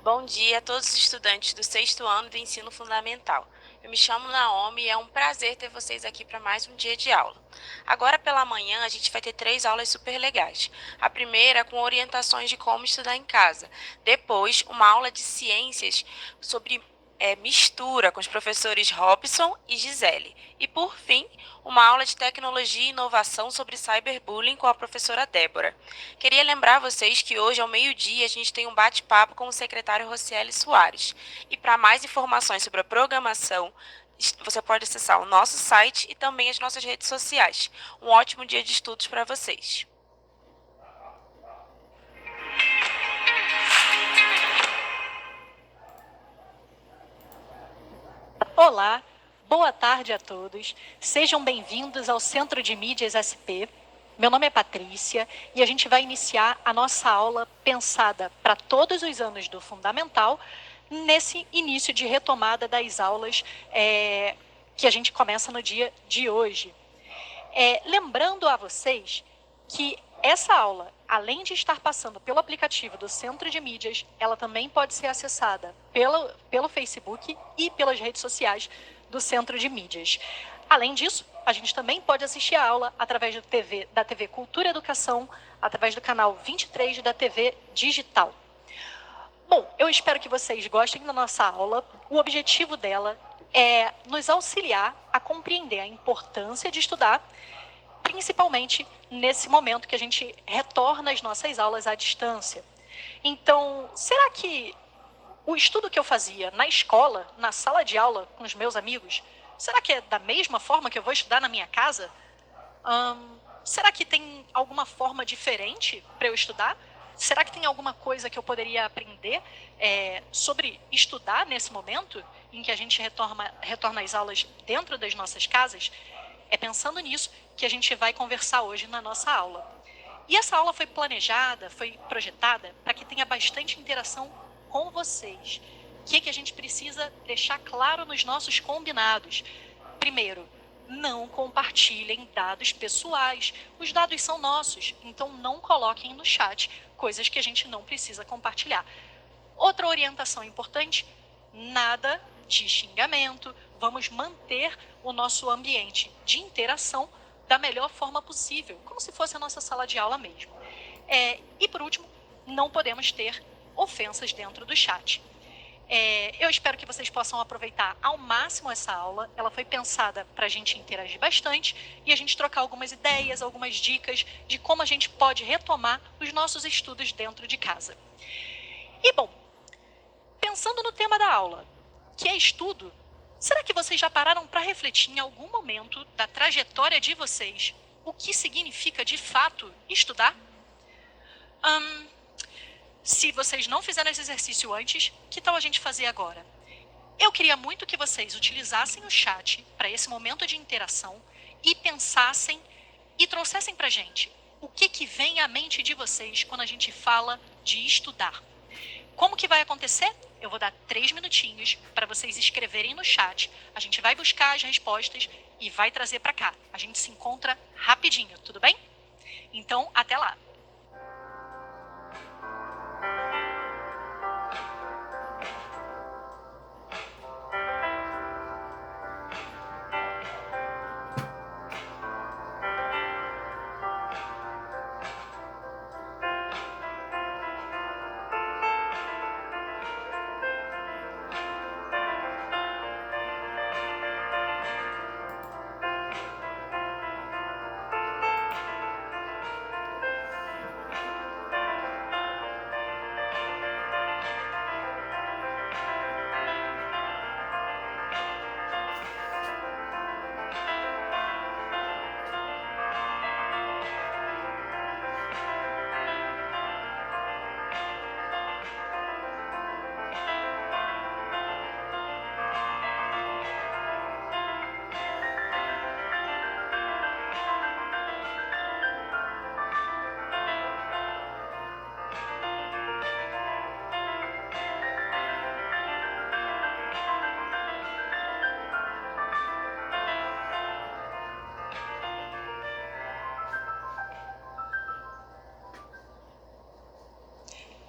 Bom dia a todos os estudantes do sexto ano do ensino fundamental. Eu me chamo Naomi e é um prazer ter vocês aqui para mais um dia de aula. Agora pela manhã a gente vai ter 3 aulas super legais. A primeira com orientações de como estudar em casa. Depois, uma aula de ciências sobre mistura com os professores Robson e Gisele. E por fim, uma aula de tecnologia e inovação sobre cyberbullying com a professora Débora. Queria lembrar vocês que hoje, ao meio-dia, a gente tem um bate-papo com o secretário Rocieli Soares. E para mais informações sobre a programação, você pode acessar o nosso site e também as nossas redes sociais. Um ótimo dia de estudos para vocês. Olá, boa tarde a todos. Sejam bem-vindos ao Centro de Mídias SP. Meu nome é Patrícia e a gente vai iniciar a nossa aula pensada para todos os anos do Fundamental, nesse início de retomada das aulas que a gente começa no dia de hoje. Lembrando a vocês que essa aula, além de estar passando pelo aplicativo do Centro de Mídias, ela também pode ser acessada pelo Facebook e pelas redes sociais do Centro de Mídias. Além disso, a gente também pode assistir a aula através da TV Cultura e Educação, através do canal 23 da TV Digital. Bom, eu espero que vocês gostem da nossa aula. O objetivo dela é nos auxiliar a compreender a importância de estudar, principalmente nesse momento que a gente retorna às nossas aulas à distância. Então, será que o estudo que eu fazia na escola, na sala de aula com os meus amigos, será que é da mesma forma que eu vou estudar na minha casa? Será que tem alguma forma diferente para eu estudar? Será que tem alguma coisa que eu poderia aprender sobre estudar nesse momento em que a gente retorna às aulas dentro das nossas casas? É pensando nisso que a gente vai conversar hoje na nossa aula. E essa aula foi planejada, foi projetada para que tenha bastante interação com vocês. O que a gente precisa deixar claro nos nossos combinados? Primeiro, não compartilhem dados pessoais. Os dados são nossos, então não coloquem no chat coisas que a gente não precisa compartilhar. Outra orientação importante, nada de xingamento. Vamos manter o nosso ambiente de interação da melhor forma possível, como se fosse a nossa sala de aula mesmo. E por último, não podemos ter ofensas dentro do chat. Eu espero que vocês possam aproveitar ao máximo essa aula. Ela foi pensada para a gente interagir bastante e a gente trocar algumas ideias, algumas dicas de como a gente pode retomar os nossos estudos dentro de casa. E bom, pensando no tema da aula, que é estudo, será que vocês já pararam para refletir em algum momento da trajetória de vocês o que significa de fato estudar? Se vocês não fizeram esse exercício antes, que tal a gente fazer agora? Eu queria muito que vocês utilizassem o chat para esse momento de interação e pensassem e trouxessem para a gente o que vem à mente de vocês quando a gente fala de estudar. Como que vai acontecer? Eu vou dar 3 minutinhos para vocês escreverem no chat. A gente vai buscar as respostas e vai trazer para cá. A gente se encontra rapidinho, tudo bem? Então, até lá!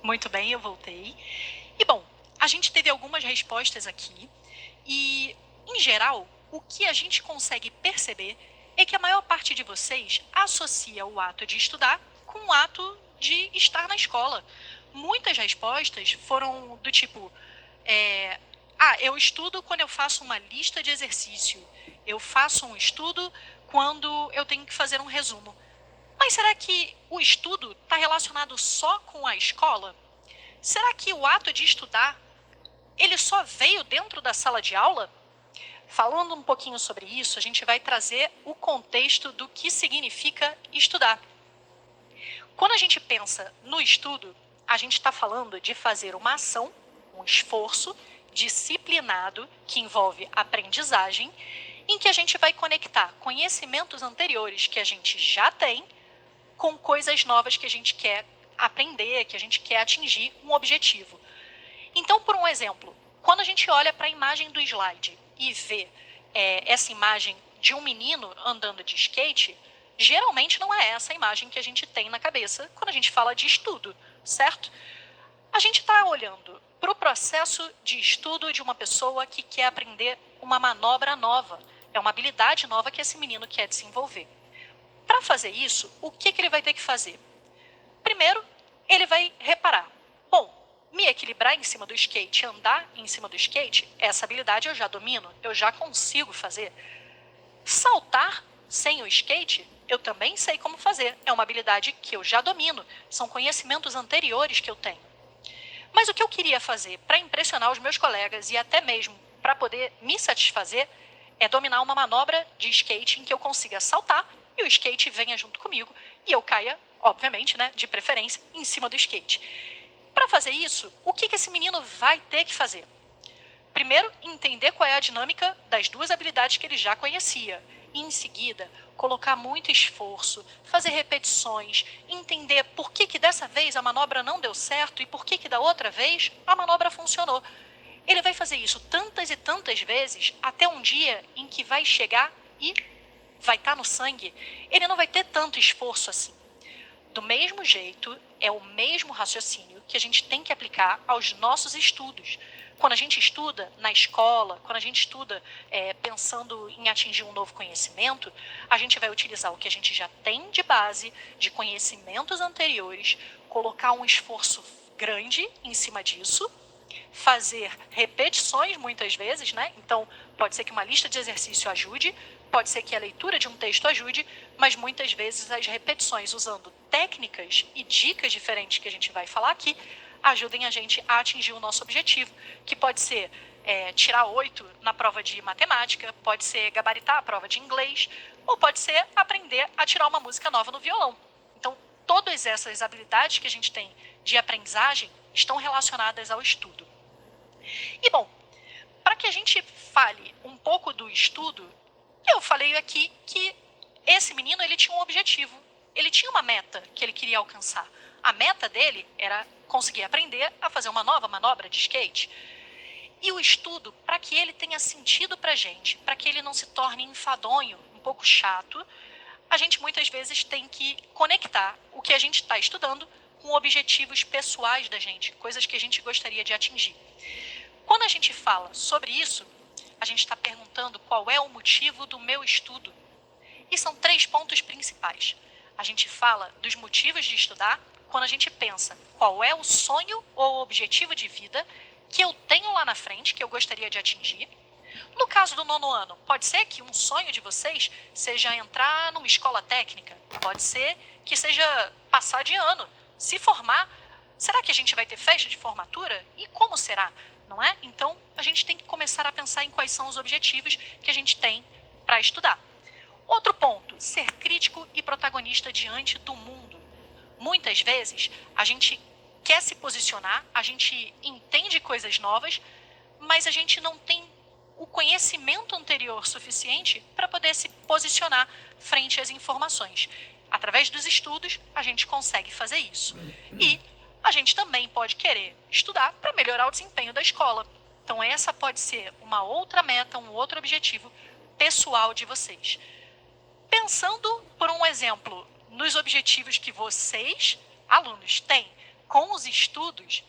Muito bem, eu voltei. E bom, a gente teve algumas respostas aqui e, em geral, o que a gente consegue perceber é que a maior parte de vocês associa o ato de estudar com o ato de estar na escola. Muitas respostas foram do tipo, eu estudo quando eu faço uma lista de exercício, eu faço um estudo quando eu tenho que fazer um resumo. Mas será que o estudo está relacionado só com a escola? Será que o ato de estudar, ele só veio dentro da sala de aula? Falando um pouquinho sobre isso, a gente vai trazer o contexto do que significa estudar. Quando a gente pensa no estudo, a gente está falando de fazer uma ação, um esforço disciplinado que envolve aprendizagem, em que a gente vai conectar conhecimentos anteriores que a gente já tem com coisas novas que a gente quer aprender, que a gente quer atingir um objetivo. Então, por um exemplo, quando a gente olha para a imagem do slide e vê essa imagem de um menino andando de skate, geralmente não é essa a imagem que a gente tem na cabeça quando a gente fala de estudo, certo? A gente está olhando para o processo de estudo de uma pessoa que quer aprender uma manobra nova, é uma habilidade nova que esse menino quer desenvolver. Para fazer isso, o que ele vai ter que fazer? Primeiro, ele vai reparar, bom, me equilibrar em cima do skate, andar em cima do skate, essa habilidade eu já domino, eu já consigo fazer. Saltar sem o skate, eu também sei como fazer, é uma habilidade que eu já domino, são conhecimentos anteriores que eu tenho. Mas o que eu queria fazer para impressionar os meus colegas e até mesmo para poder me satisfazer é dominar uma manobra de skate em que eu consiga saltar e o skate venha junto comigo e eu caia, obviamente, né, de preferência, em cima do skate. Para fazer isso, o que esse menino vai ter que fazer? Primeiro, entender qual é a dinâmica das duas habilidades que ele já conhecia. E, em seguida, colocar muito esforço, fazer repetições, entender por que dessa vez a manobra não deu certo e por que da outra vez a manobra funcionou. Ele vai fazer isso tantas e tantas vezes até um dia em que vai chegar e vai estar no sangue. Ele não vai ter tanto esforço assim. Do mesmo jeito, é o mesmo raciocínio que a gente tem que aplicar aos nossos estudos. Quando a gente estuda na escola, quando a gente estuda pensando em atingir um novo conhecimento, a gente vai utilizar o que a gente já tem de base, de conhecimentos anteriores, colocar um esforço grande em cima disso, fazer repetições muitas vezes, né? Então, pode ser que uma lista de exercício ajude, pode ser que a leitura de um texto ajude, mas muitas vezes as repetições usando técnicas e dicas diferentes que a gente vai falar aqui ajudem a gente a atingir o nosso objetivo, que pode ser tirar 8 na prova de matemática, pode ser gabaritar a prova de inglês, ou pode ser aprender a tirar uma música nova no violão. Então, todas essas habilidades que a gente tem de aprendizagem estão relacionadas ao estudo. E, bom, para que a gente fale um pouco do estudo, eu falei aqui que esse menino ele tinha um objetivo, ele tinha uma meta que ele queria alcançar. A meta dele era conseguir aprender a fazer uma nova manobra de skate. E o estudo, para que ele tenha sentido para a gente, para que ele não se torne enfadonho, um pouco chato, a gente muitas vezes tem que conectar o que a gente está estudando com objetivos pessoais da gente, coisas que a gente gostaria de atingir. Quando a gente fala sobre isso, a gente está perguntando qual é o motivo do meu estudo. E são 3 pontos principais. A gente fala dos motivos de estudar quando a gente pensa qual é o sonho ou objetivo de vida que eu tenho lá na frente, que eu gostaria de atingir. No caso do 9º ano, pode ser que um sonho de vocês seja entrar numa escola técnica, pode ser que seja passar de ano, se formar. Será que a gente vai ter festa de formatura? E como será? Não é? Então, a gente tem que começar a pensar em quais são os objetivos que a gente tem para estudar. Outro ponto, ser crítico e protagonista diante do mundo. Muitas vezes, a gente quer se posicionar, a gente entende coisas novas, mas a gente não tem o conhecimento anterior suficiente para poder se posicionar frente às informações. Através dos estudos, a gente consegue fazer isso. E a gente também pode querer estudar para melhorar o desempenho da escola. Então, essa pode ser uma outra meta, um outro objetivo pessoal de vocês. Pensando, por um exemplo, nos objetivos que vocês, alunos, têm com os estudos,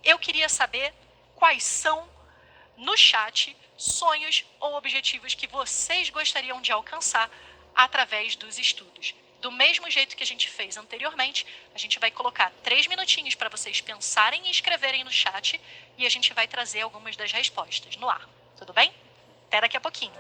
eu queria saber quais são, no chat, sonhos ou objetivos que vocês gostariam de alcançar através dos estudos. Do mesmo jeito que a gente fez anteriormente, a gente vai colocar 3 minutinhos para vocês pensarem e escreverem no chat e a gente vai trazer algumas das respostas no ar. Tudo bem? Até daqui a pouquinho.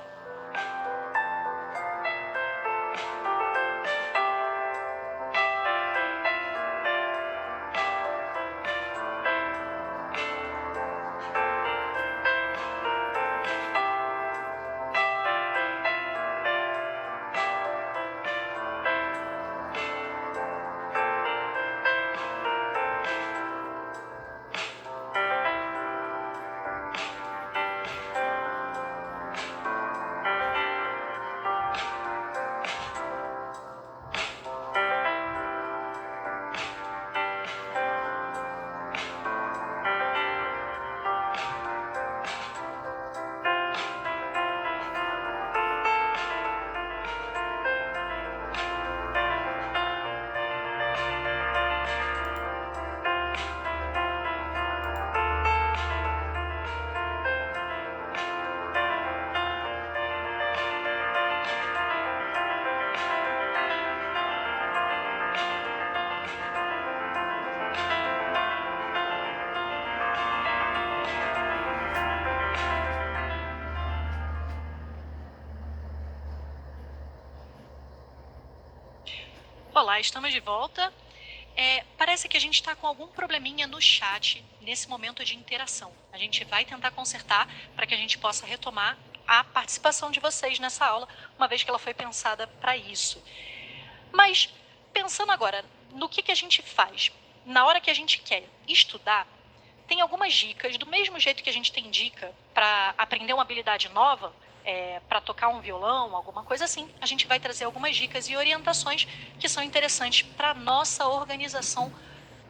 Olá, estamos de volta. Parece que a gente está com algum probleminha no chat nesse momento de interação. A gente vai tentar consertar para que a gente possa retomar a participação de vocês nessa aula, uma vez que ela foi pensada para isso. Mas, pensando agora no que a gente faz na hora que a gente quer estudar, tem algumas dicas, do mesmo jeito que a gente tem dica para aprender uma habilidade nova, para tocar um violão, alguma coisa assim, a gente vai trazer algumas dicas e orientações que são interessantes para a nossa organização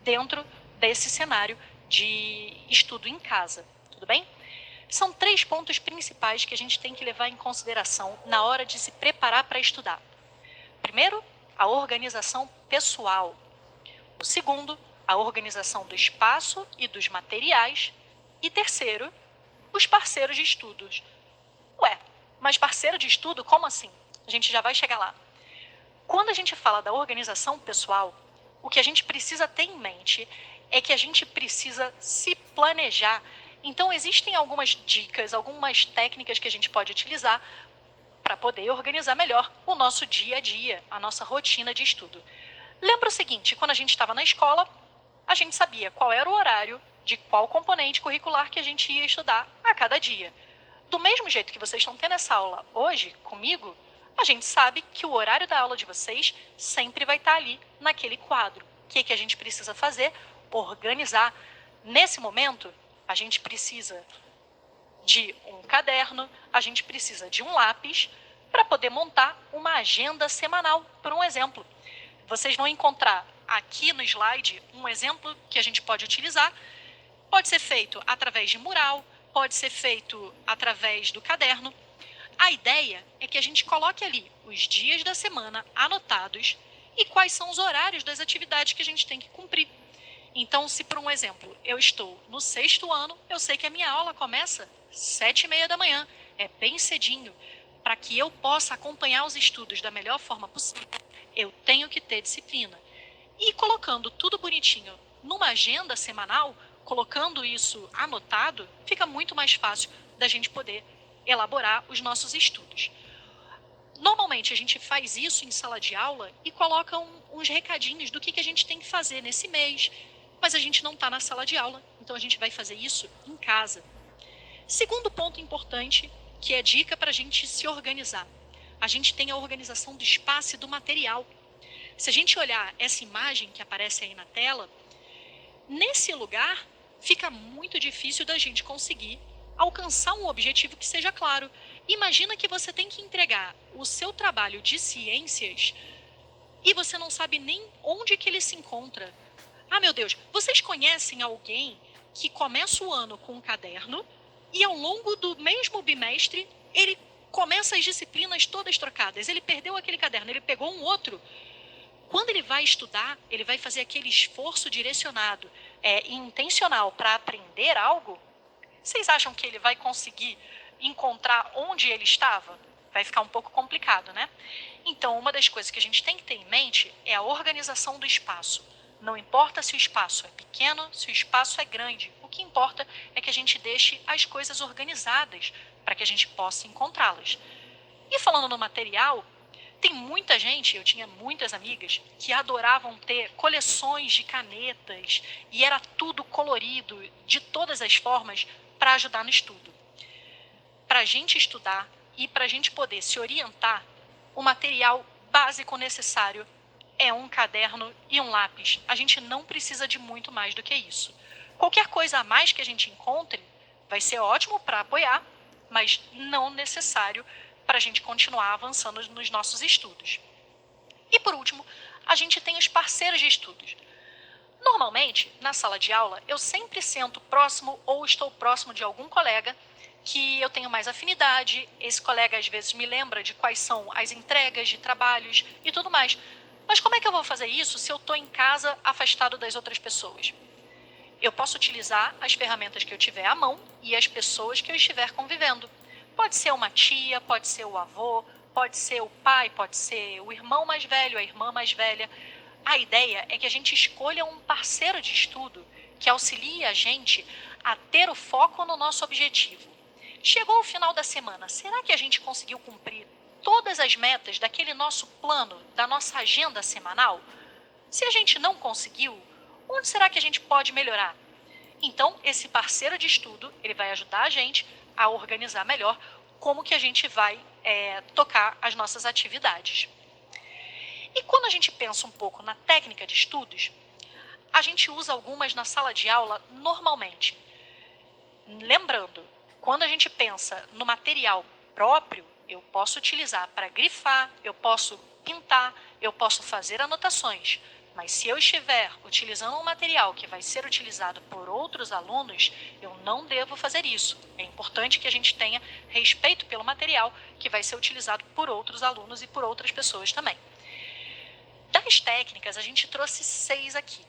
dentro desse cenário de estudo em casa, tudo bem? São 3 pontos principais que a gente tem que levar em consideração na hora de se preparar para estudar. Primeiro, a organização pessoal. O segundo, a organização do espaço e dos materiais. E terceiro, os parceiros de estudos. Ué, mas parceiro de estudo, como assim? A gente já vai chegar lá. Quando a gente fala da organização pessoal, o que a gente precisa ter em mente é que a gente precisa se planejar. Então, existem algumas dicas, algumas técnicas que a gente pode utilizar para poder organizar melhor o nosso dia a dia, a nossa rotina de estudo. Lembra o seguinte, quando a gente estava na escola, a gente sabia qual era o horário de qual componente curricular que a gente ia estudar a cada dia. Do mesmo jeito que vocês estão tendo essa aula hoje comigo, a gente sabe que o horário da aula de vocês sempre vai estar ali naquele quadro. O que a gente precisa fazer? Organizar. Nesse momento, a gente precisa de um caderno, a gente precisa de um lápis para poder montar uma agenda semanal, por um exemplo. Vocês vão encontrar aqui no slide um exemplo que a gente pode utilizar. Pode ser feito através de mural, pode ser feito através do caderno. A ideia é que a gente coloque ali os dias da semana anotados e quais são os horários das atividades que a gente tem que cumprir. Então, se por um exemplo, eu estou no 6º ano, eu sei que a minha aula começa às 7h30 da manhã, é bem cedinho. Para que eu possa acompanhar os estudos da melhor forma possível, eu tenho que ter disciplina. E colocando tudo bonitinho numa agenda semanal, colocando isso anotado, fica muito mais fácil da gente poder elaborar os nossos estudos. Normalmente a gente faz isso em sala de aula e coloca uns recadinhos do que a gente tem que fazer nesse mês, mas a gente não está na sala de aula, então a gente vai fazer isso em casa. Segundo ponto importante, que é dica para a gente se organizar. A gente tem a organização do espaço e do material. Se a gente olhar essa imagem que aparece aí na tela, nesse lugar fica muito difícil da gente conseguir alcançar um objetivo que seja claro. Imagina que você tem que entregar o seu trabalho de ciências e você não sabe nem onde que ele se encontra. Ah, meu Deus, vocês conhecem alguém que começa o ano com um caderno e ao longo do mesmo bimestre ele começa as disciplinas todas trocadas? Ele perdeu aquele caderno, ele pegou um outro. Quando ele vai estudar, ele vai fazer aquele esforço direcionado. intencional para aprender algo, vocês acham que ele vai conseguir encontrar onde ele estava? Vai ficar um pouco complicado, né? Então, uma das coisas que a gente tem que ter em mente é a organização do espaço. Não importa se o espaço é pequeno, se o espaço é grande. O que importa é que a gente deixe as coisas organizadas para que a gente possa encontrá-las. E falando no material, tem muita gente, eu tinha muitas amigas, que adoravam ter coleções de canetas e era tudo colorido, de todas as formas, para ajudar no estudo. Para a gente estudar e para a gente poder se orientar, o material básico necessário é um caderno e um lápis. A gente não precisa de muito mais do que isso. Qualquer coisa a mais que a gente encontre vai ser ótimo para apoiar, mas não necessário para a gente continuar avançando nos nossos estudos. E por último, a gente tem os parceiros de estudos. Normalmente, na sala de aula, eu sempre sento próximo ou estou próximo de algum colega que eu tenho mais afinidade. Esse colega às vezes me lembra de quais são as entregas de trabalhos e tudo mais. Mas como é que eu vou fazer isso se eu estou em casa afastado das outras pessoas? Eu posso utilizar as ferramentas que eu tiver à mão e as pessoas que eu estiver convivendo. Pode ser uma tia, pode ser o avô, pode ser o pai, pode ser o irmão mais velho, a irmã mais velha. A ideia é que a gente escolha um parceiro de estudo que auxilie a gente a ter o foco no nosso objetivo. Chegou o final da semana, será que a gente conseguiu cumprir todas as metas daquele nosso plano, da nossa agenda semanal? Se a gente não conseguiu, onde será que a gente pode melhorar? Então, esse parceiro de estudo, ele vai ajudar a gente a organizar melhor como que a gente vai tocar as nossas atividades. E quando a gente pensa um pouco na técnica de estudos, a gente usa algumas na sala de aula normalmente. Lembrando, quando a gente pensa no material próprio, eu posso utilizar para grifar, eu posso pintar, eu posso fazer anotações. Mas se eu estiver utilizando um material que vai ser utilizado por outros alunos, eu não devo fazer isso. É importante que a gente tenha respeito pelo material que vai ser utilizado por outros alunos e por outras pessoas também. Das técnicas, a gente trouxe 6 aqui.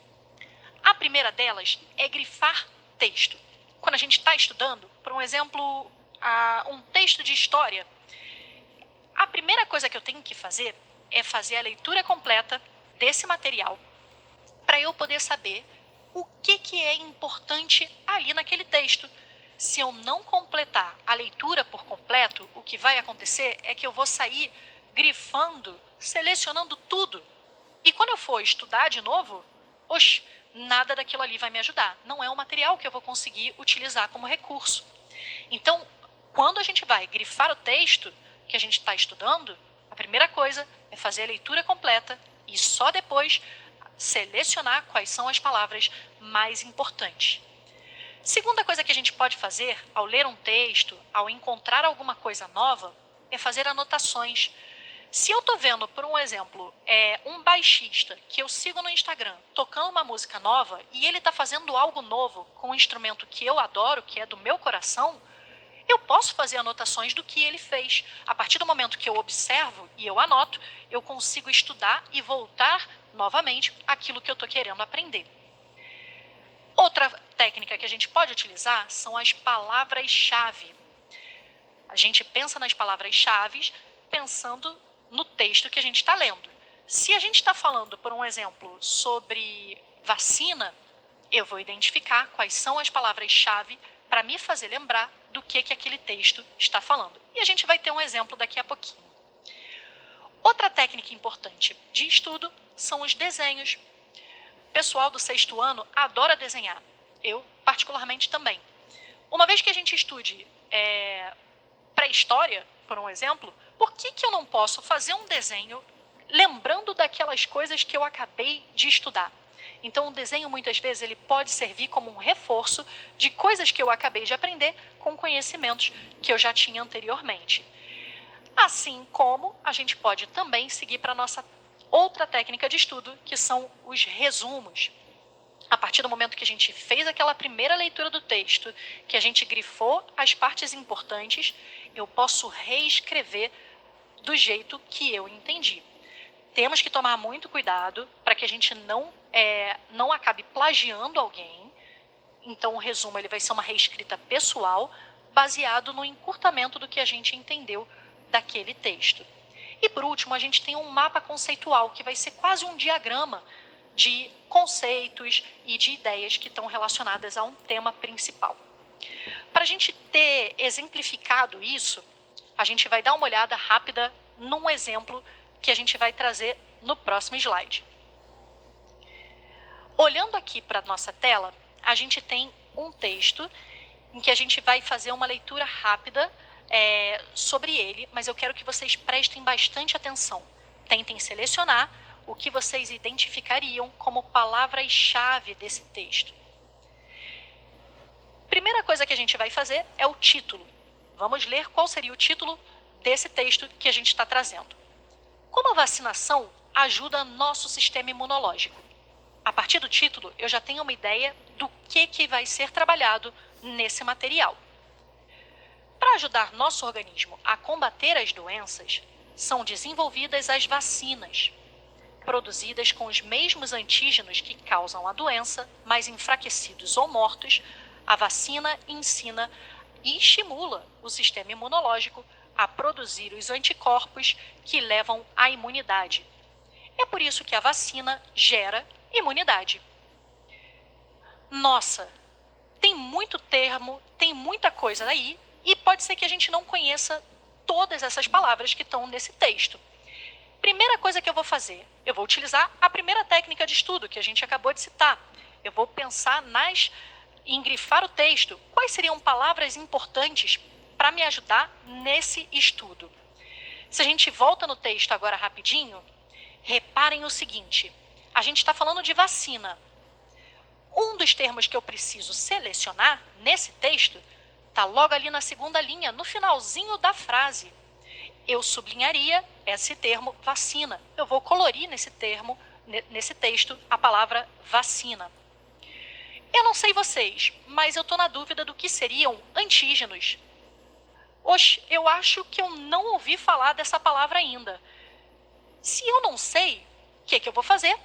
A primeira delas é grifar texto. Quando a gente está estudando, por um exemplo, um texto de história, a primeira coisa que eu tenho que fazer é fazer a leitura completa desse material para eu poder saber o que é importante ali naquele texto. Se eu não completar a leitura por completo, o que vai acontecer é que eu vou sair grifando, selecionando tudo. E quando eu for estudar de novo, nada daquilo ali vai me ajudar. Não é um material que eu vou conseguir utilizar como recurso. Então, quando a gente vai grifar o texto que a gente está estudando, a primeira coisa é fazer a leitura completa e só depois selecionar quais são as palavras mais importantes. Segunda coisa que a gente pode fazer ao ler um texto, ao encontrar alguma coisa nova, é fazer anotações. Se eu estou vendo, por um exemplo, um baixista que eu sigo no Instagram tocando uma música nova e ele está fazendo algo novo com um instrumento que eu adoro, que é do meu coração, eu posso fazer anotações do que ele fez. A partir do momento que eu observo e eu anoto, eu consigo estudar e voltar novamente àquilo que eu estou querendo aprender. Outra técnica que a gente pode utilizar são as palavras-chave. A gente pensa nas palavras-chave pensando no texto que a gente está lendo. Se a gente está falando, por um exemplo, sobre vacina, eu vou identificar quais são as palavras-chave para me fazer lembrar do que aquele texto está falando. E a gente vai ter um exemplo daqui a pouquinho. Outra técnica importante de estudo são os desenhos. O pessoal do 6º ano adora desenhar. Eu, particularmente, também. Uma vez que a gente estude pré-história, por um exemplo, por que eu não posso fazer um desenho lembrando daquelas coisas que eu acabei de estudar? Então, o desenho, muitas vezes, ele pode servir como um reforço de coisas que eu acabei de aprender com conhecimentos que eu já tinha anteriormente. Assim como a gente pode também seguir para a nossa outra técnica de estudo, que são os resumos. A partir do momento que a gente fez aquela primeira leitura do texto, que a gente grifou as partes importantes, eu posso reescrever do jeito que eu entendi. Temos que tomar muito cuidado para que a gente não não acabe plagiando alguém. Então, o resumo ele vai ser uma reescrita pessoal, baseado no encurtamento do que a gente entendeu daquele texto. E, por último, a gente tem um mapa conceitual, que vai ser quase um diagrama de conceitos e de ideias que estão relacionadas a um tema principal. Para a gente ter exemplificado isso, a gente vai dar uma olhada rápida num exemplo que a gente vai trazer no próximo slide. Olhando aqui para a nossa tela, a gente tem um texto em que a gente vai fazer uma leitura rápida sobre ele, mas eu quero que vocês prestem bastante atenção. Tentem selecionar o que vocês identificariam como palavras-chave desse texto. Primeira coisa que a gente vai fazer é o título. Vamos ler qual seria o título desse texto que a gente está trazendo. Como a vacinação ajuda nosso sistema imunológico? A partir do título, eu já tenho uma ideia do que vai ser trabalhado nesse material. Para ajudar nosso organismo a combater as doenças, são desenvolvidas as vacinas, produzidas com os mesmos antígenos que causam a doença, mas enfraquecidos ou mortos. A vacina ensina e estimula o sistema imunológico a produzir os anticorpos que levam à imunidade. É por isso que a vacina gera imunidade. Nossa, tem muito termo, tem muita coisa aí, e pode ser que a gente não conheça todas essas palavras que estão nesse texto. Primeira coisa que eu vou fazer, eu vou utilizar a primeira técnica de estudo que a gente acabou de citar. Eu vou pensar em grifar o texto. Quais seriam palavras importantes para me ajudar nesse estudo? Se a gente volta no texto agora rapidinho, reparem o seguinte, a gente está falando de vacina. Um dos termos que eu preciso selecionar nesse texto está logo ali na segunda linha, no finalzinho da frase. Eu sublinharia esse termo vacina. Eu vou colorir nesse texto, a palavra vacina. Eu não sei vocês, mas eu estou na dúvida do que seriam antígenos. Oxe, eu acho que eu não ouvi falar dessa palavra ainda. Se eu não sei, o que eu vou fazer?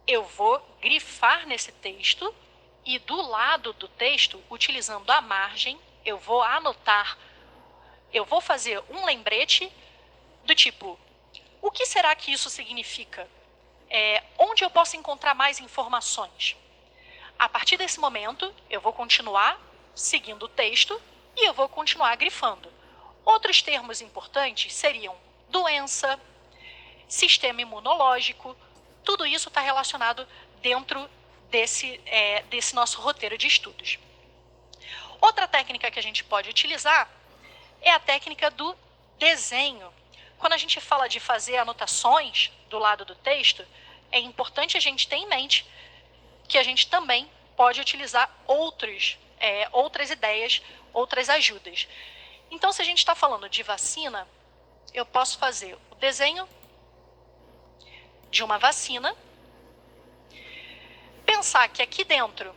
Eu vou grifar nesse texto e do lado do texto, utilizando a margem, eu vou anotar, eu vou fazer um lembrete do tipo, o que será que isso significa? Onde eu posso encontrar mais informações? A partir desse momento, eu vou continuar seguindo o texto e eu vou continuar grifando. Outros termos importantes seriam doença, sistema imunológico, tudo isso está relacionado dentro desse nosso roteiro de estudos. Outra técnica que a gente pode utilizar é a técnica do desenho. Quando a gente fala de fazer anotações do lado do texto, é importante a gente ter em mente que a gente também pode utilizar outras ideias, outras ajudas. Então, se a gente está falando de vacina, eu posso fazer o desenho de uma vacina, pensar que aqui dentro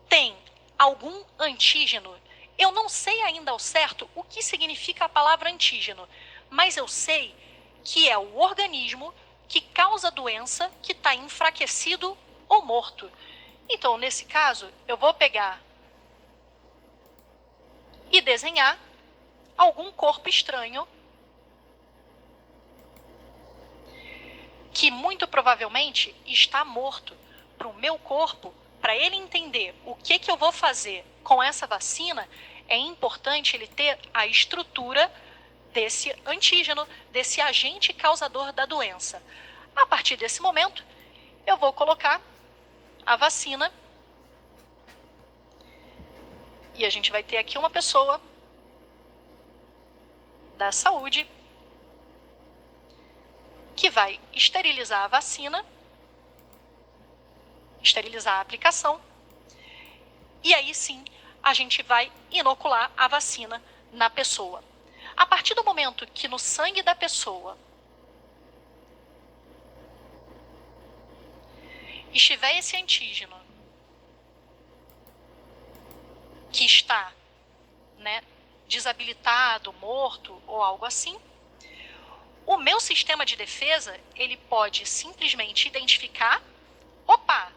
tem algum antígeno. Eu não sei ainda ao certo o que significa a palavra antígeno, mas eu sei que é o organismo que causa a doença que está enfraquecido ou morto. Então, nesse caso, eu vou pegar e desenhar algum corpo estranho que muito provavelmente está morto. Para o meu corpo, para ele entender o que eu vou fazer com essa vacina, é importante ele ter a estrutura desse antígeno, desse agente causador da doença. A partir desse momento, eu vou colocar a vacina e a gente vai ter aqui uma pessoa da saúde que vai esterilizar a vacina, esterilizar a aplicação, e aí sim a gente vai inocular a vacina na pessoa. A partir do momento que no sangue da pessoa estiver esse antígeno que está, desabilitado, morto ou algo assim, o meu sistema de defesa, ele pode simplesmente identificar, opa,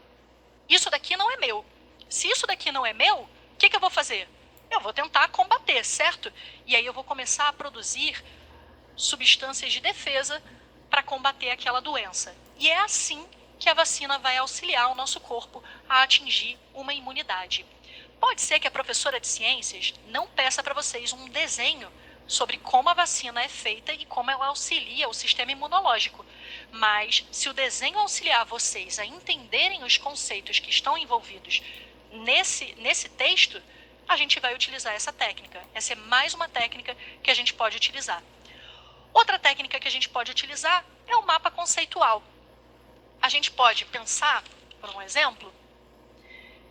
isso daqui não é meu. Se isso daqui não é meu, o que eu vou fazer? Eu vou tentar combater, certo? E aí eu vou começar a produzir substâncias de defesa para combater aquela doença. E é assim que a vacina vai auxiliar o nosso corpo a atingir uma imunidade. Pode ser que a professora de ciências não peça para vocês um desenho sobre como a vacina é feita e como ela auxilia o sistema imunológico. Mas se o desenho auxiliar vocês a entenderem os conceitos que estão envolvidos nesse texto, a gente vai utilizar essa técnica. Essa é mais uma técnica que a gente pode utilizar. Outra técnica que a gente pode utilizar é o mapa conceitual. A gente pode pensar, por um exemplo,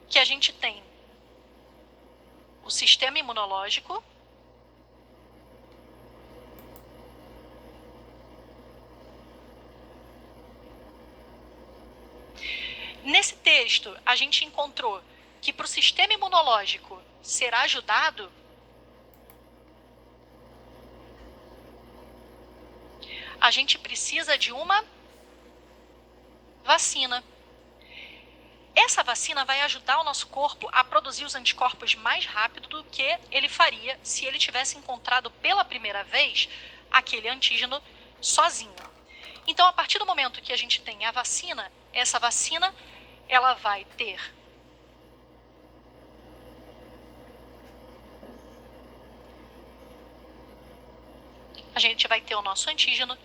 que a gente tem o sistema imunológico, nesse texto a gente encontrou que para o sistema imunológico ser ajudado, a gente precisa de uma vacina. Essa vacina vai ajudar o nosso corpo a produzir os anticorpos mais rápido do que ele faria se ele tivesse encontrado pela primeira vez aquele antígeno sozinho. Então, a partir do momento que a gente tem a vacina, essa vacina ela vai ter a gente vai ter o nosso antígeno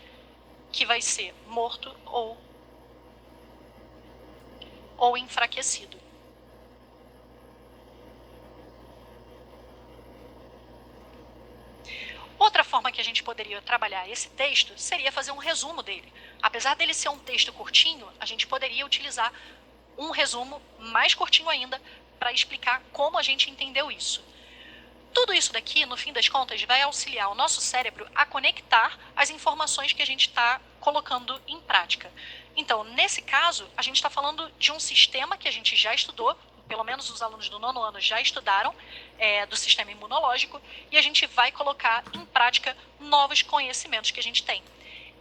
que vai ser morto ou enfraquecido. Outra forma que a gente poderia trabalhar esse texto seria fazer um resumo dele. Apesar dele ser um texto curtinho, a gente poderia utilizar um resumo mais curtinho ainda para explicar como a gente entendeu isso. Tudo isso daqui, no fim das contas, vai auxiliar o nosso cérebro a conectar as informações que a gente está colocando em prática. Então, nesse caso, a gente está falando de um sistema que a gente já estudou, pelo menos os alunos do 9º ano já estudaram, do sistema imunológico, e a gente vai colocar em prática novos conhecimentos que a gente tem.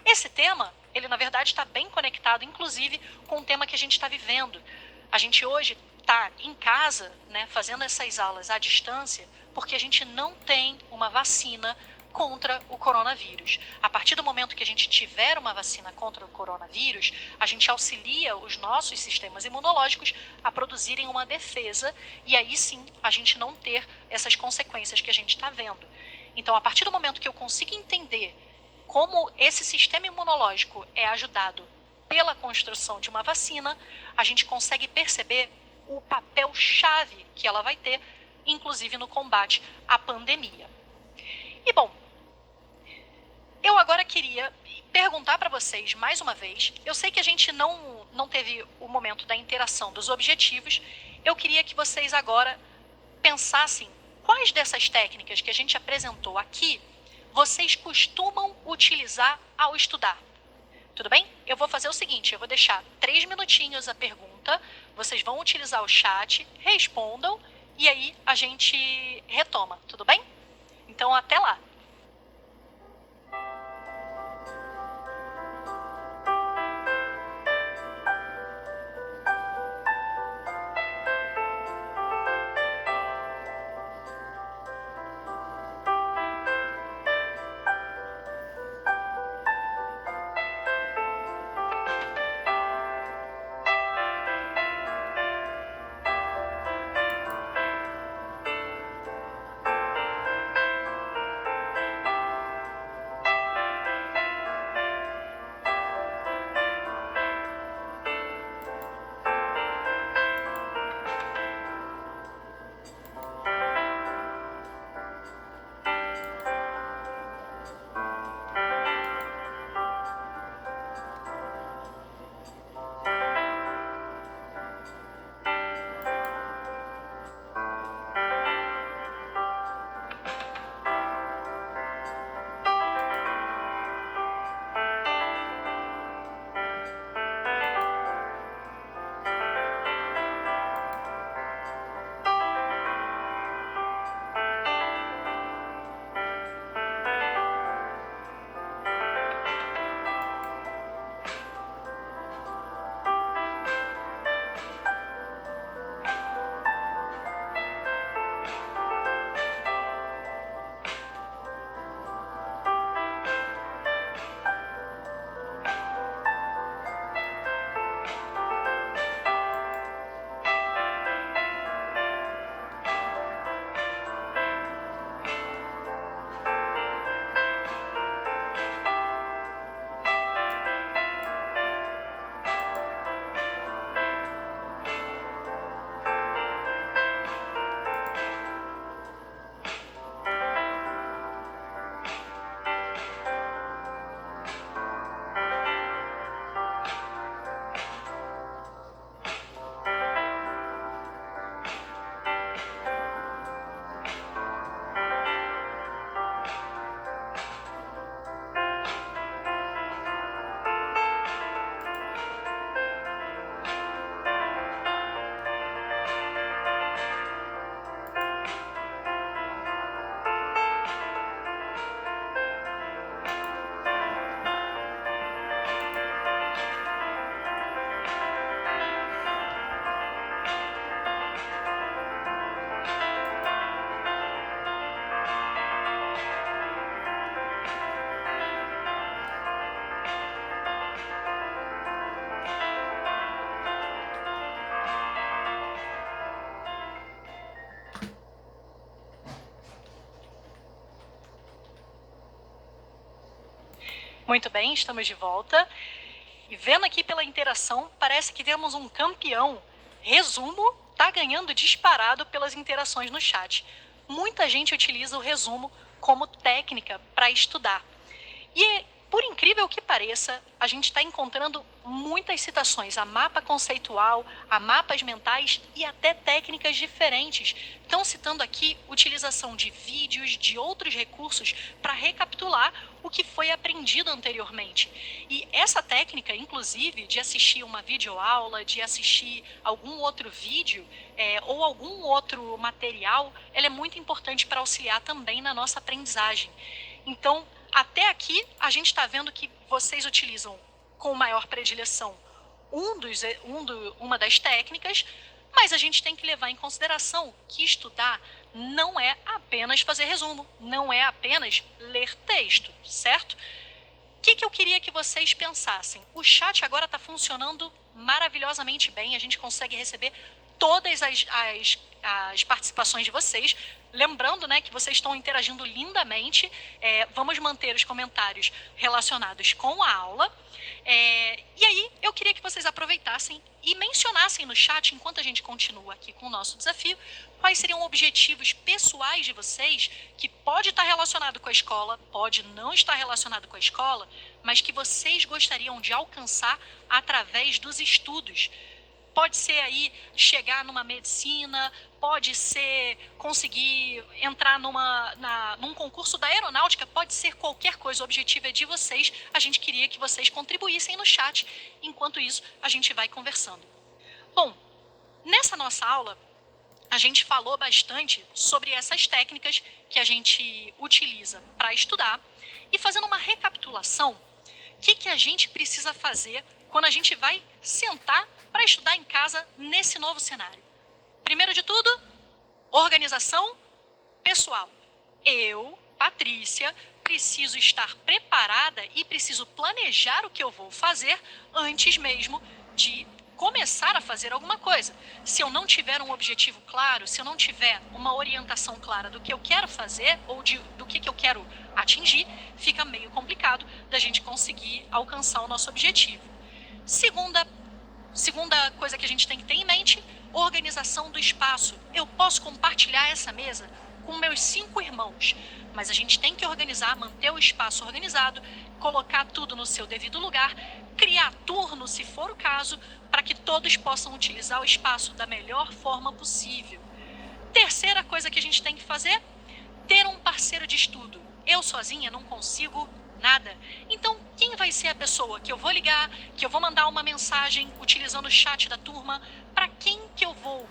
Esse tema, ele na verdade está bem conectado, inclusive, com o tema que a gente está vivendo. A gente hoje está em casa, né, fazendo essas aulas à distância, porque a gente não tem uma vacina contra o coronavírus. A partir do momento que a gente tiver uma vacina contra o coronavírus, a gente auxilia os nossos sistemas imunológicos a produzirem uma defesa e aí sim a gente não ter essas consequências que a gente está vendo. Então, a partir do momento que eu consigo entender como esse sistema imunológico é ajudado pela construção de uma vacina, a gente consegue perceber o papel-chave que ela vai ter, inclusive no combate à pandemia. E, bom, eu agora queria perguntar para vocês, mais uma vez, eu sei que a gente não teve o momento da interação dos objetivos, eu queria que vocês agora pensassem quais dessas técnicas que a gente apresentou aqui vocês costumam utilizar ao estudar. Tudo bem? Eu vou fazer o seguinte, eu vou deixar 3 minutinhos a pergunta, vocês vão utilizar o chat, respondam e aí a gente retoma, tudo bem? Então, até lá! Muito bem, estamos de volta. E vendo aqui pela interação, parece que temos um campeão. Resumo está ganhando disparado pelas interações no chat. Muita gente utiliza o resumo como técnica para estudar. E, por incrível que pareça, a gente está encontrando muitas citações a mapa conceitual, a mapas mentais e até técnicas diferentes. Estão citando aqui utilização de vídeos, de outros recursos para recapitular o que foi aprendido anteriormente. E essa técnica, inclusive, de assistir uma videoaula, de assistir algum outro vídeo ou algum outro material, ela é muito importante para auxiliar também na nossa aprendizagem. Então, até aqui, a gente está vendo que vocês utilizam com maior predileção uma das técnicas, mas a gente tem que levar em consideração que estudar não é apenas fazer resumo, não é apenas ler texto, certo? O que eu queria que vocês pensassem? O chat agora está funcionando maravilhosamente bem, a gente consegue receber todas as participações de vocês. Lembrando, né, que vocês estão interagindo lindamente. Vamos manter os comentários relacionados com a aula. E aí, eu queria que vocês aproveitassem e mencionassem no chat, enquanto a gente continua aqui com o nosso desafio, quais seriam objetivos pessoais de vocês, que pode estar relacionado com a escola, pode não estar relacionado com a escola, mas que vocês gostariam de alcançar através dos estudos. Pode ser aí chegar numa medicina, pode ser conseguir entrar num concurso da aeronáutica, pode ser qualquer coisa. O objetivo é de vocês. A gente queria que vocês contribuíssem no chat. Enquanto isso, a gente vai conversando. Bom, nessa nossa aula, a gente falou bastante sobre essas técnicas que a gente utiliza para estudar. E fazendo uma recapitulação, o que a gente precisa fazer quando a gente vai sentar para estudar em casa nesse novo cenário? Primeiro de tudo, organização pessoal. Eu, Patrícia, preciso estar preparada e preciso planejar o que eu vou fazer antes mesmo de começar a fazer alguma coisa. Se eu não tiver um objetivo claro, se eu não tiver uma orientação clara do que eu quero fazer ou do que eu quero atingir, fica meio complicado da gente conseguir alcançar o nosso objetivo. Segunda coisa que a gente tem que ter em mente, organização do espaço. Eu posso compartilhar essa mesa com meus 5 irmãos, mas a gente tem que organizar, manter o espaço organizado, colocar tudo no seu devido lugar, criar turno, se for o caso, para que todos possam utilizar o espaço da melhor forma possível. Terceira coisa que a gente tem que fazer, ter um parceiro de estudo. Eu sozinha não consigo nada. Então, quem vai ser a pessoa que eu vou ligar, que eu vou mandar uma mensagem utilizando o chat da turma, para quem que eu vou,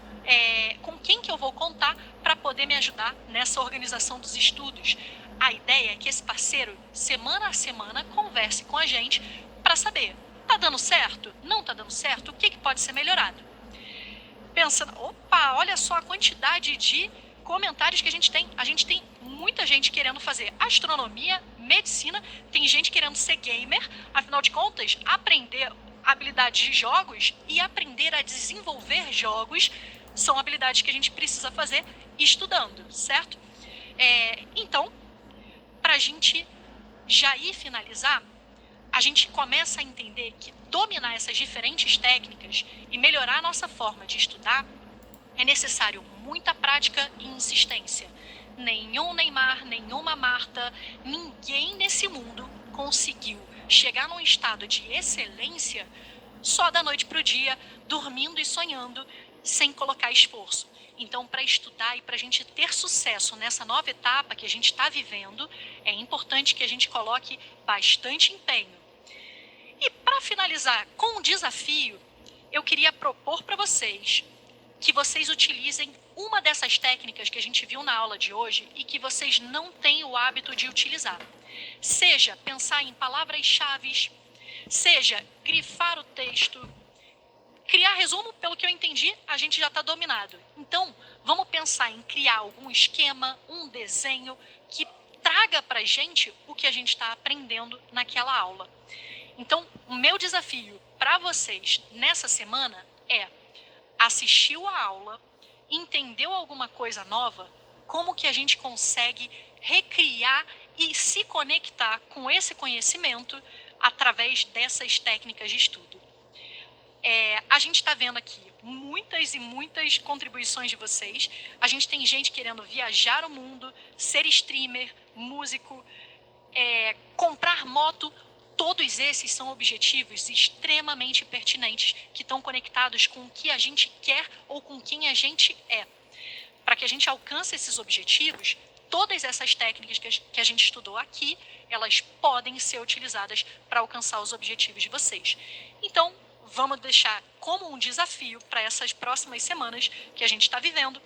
com quem que eu vou contar para poder me ajudar nessa organização dos estudos? A ideia é que esse parceiro, semana a semana, converse com a gente para saber, tá dando certo? Não tá dando certo? O que pode ser melhorado? Pensando, opa, olha só a quantidade de comentários que a gente tem. A gente tem muita gente querendo fazer astronomia, medicina, tem gente querendo ser gamer, afinal de contas, aprender habilidades de jogos e aprender a desenvolver jogos são habilidades que a gente precisa fazer estudando, certo? Então, para a gente já ir finalizar, a gente começa a entender que dominar essas diferentes técnicas e melhorar a nossa forma de estudar é necessário muita prática e insistência. Nenhum Neymar, nenhuma Marta, ninguém nesse mundo conseguiu chegar num estado de excelência só da noite para o dia, dormindo e sonhando, sem colocar esforço. Então, para estudar e para a gente ter sucesso nessa nova etapa que a gente está vivendo, é importante que a gente coloque bastante empenho. E para finalizar com um desafio, eu queria propor para vocês que vocês utilizem uma dessas técnicas que a gente viu na aula de hoje e que vocês não têm o hábito de utilizar. Seja pensar em palavras-chave, seja grifar o texto, criar resumo, pelo que eu entendi, a gente já está dominado. Então, vamos pensar em criar algum esquema, um desenho que traga para a gente o que a gente está aprendendo naquela aula. Então, o meu desafio para vocês nessa semana é: assistiu a aula, entendeu alguma coisa nova, como que a gente consegue recriar e se conectar com esse conhecimento através dessas técnicas de estudo. A gente está vendo aqui muitas e muitas contribuições de vocês. A gente tem gente querendo viajar o mundo, ser streamer, músico, comprar moto. Todos esses são objetivos extremamente pertinentes que estão conectados com o que a gente quer ou com quem a gente é. Para que a gente alcance esses objetivos, todas essas técnicas que a gente estudou aqui, elas podem ser utilizadas para alcançar os objetivos de vocês. Então, vamos deixar como um desafio para essas próximas semanas que a gente está vivendo,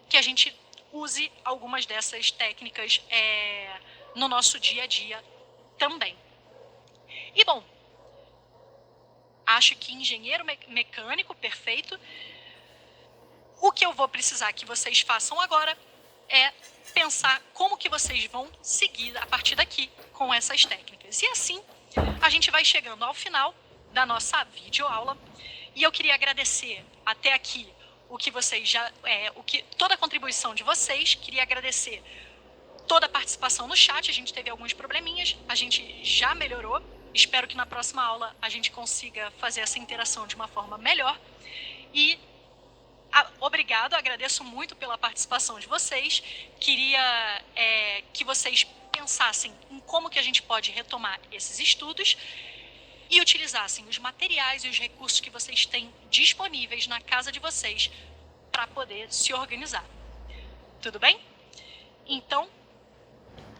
que a gente use algumas dessas técnicas no nosso dia a dia também. E, bom, acho que engenheiro mecânico, perfeito. O que eu vou precisar que vocês façam agora é pensar como que vocês vão seguir a partir daqui com essas técnicas. E assim, a gente vai chegando ao final da nossa videoaula. E eu queria agradecer até aqui toda a contribuição de vocês. Queria agradecer toda a participação no chat. A gente teve alguns probleminhas, a gente já melhorou. Espero que na próxima aula a gente consiga fazer essa interação de uma forma melhor. E obrigado, agradeço muito pela participação de vocês. Queria que vocês pensassem em como que a gente pode retomar esses estudos e utilizassem os materiais e os recursos que vocês têm disponíveis na casa de vocês para poder se organizar. Tudo bem? Então,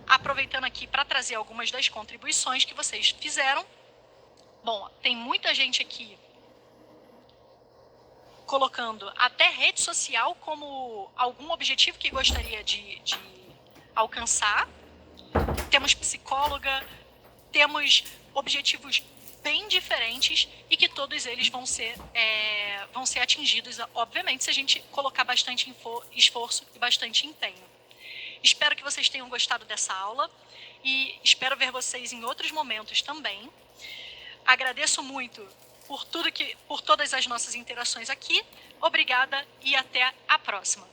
aproveitando aqui para trazer algumas das contribuições que vocês fizeram. Bom, tem muita gente aqui colocando até rede social como algum objetivo que gostaria de alcançar. Temos psicóloga, temos objetivos bem diferentes e que todos eles vão ser atingidos, obviamente, se a gente colocar bastante esforço e bastante empenho. Espero que vocês tenham gostado dessa aula e espero ver vocês em outros momentos também. Agradeço muito por todas as nossas interações aqui. Obrigada e até a próxima.